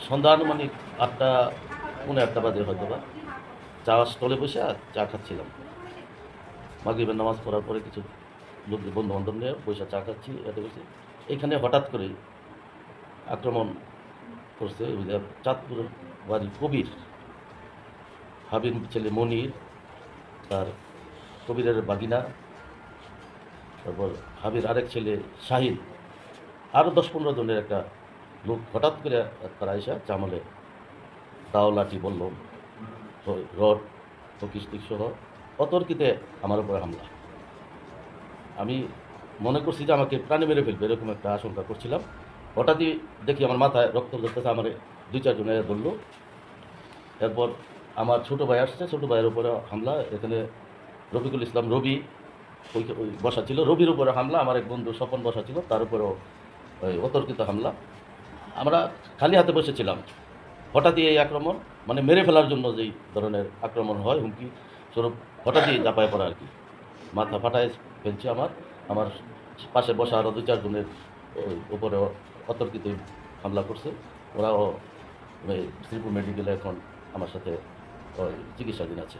সন্ধ্যা আনুমানিক ৮টা, পৌনে ৮টা বাজে হয়তো বা চা স্টলে বসে চা খাচ্ছিলাম। মাগরিবের নামাজ পড়ার পরে কিছু লোক বন্ধু-বান্ধব নিয়ে বসে চা খাচ্ছি, এতে বসে এখানে হঠাৎ করেই আক্রমণ করছে ওই যে চাঁদপুরের বাড়ি কবির, হাবির ছেলে মনির, তার কবিরের বাগিনা, তারপর হাবির আরেক ছেলে শাহিন, আরও ১০-১৫ জনের একটা লোক হঠাৎ করে তারা এসে জামালে দাও, লাঠি, বলল রড, হকি স্টিক সহ অতর্কিতে আমার উপরে হামলা। আমি মনে করছি যে আমাকে প্রাণে মেরে ফেলবে, এরকম একটা আশঙ্কা করছিলাম। হঠাৎই দেখি আমার মাথায় রক্ত ঝরতেছে, আমার ২-৪ জনে ধরলো। এরপর আমার ছোটো ভাই আসছে, ছোটো ভাইয়ের উপরে হামলা। এখানে রফিকুল ইসলাম রবি ওই বসা ছিল, রবির উপরে হামলা। আমার এক বন্ধু স্বপন বসা ছিল, তার উপরেও ওই অতর্কিত হামলা। আমরা খালি হাতে বসেছিলাম, হঠাৎই এই আক্রমণ, মানে মেরে ফেলার জন্য যেই ধরনের আক্রমণ হয়, হুমকি স্বরূপ হঠাৎই ঝাঁপায় পড়া আর কি। মাথা ফাটায় ফেলছে আমার। আমার পাশে বসা আরও ২-৪ জনের উপরে অতর্কিত হামলা করছে। ওরাও শ্রীপুর মেডিকেলে এখন আমার সাথে চিকিৎসাধীন আছে।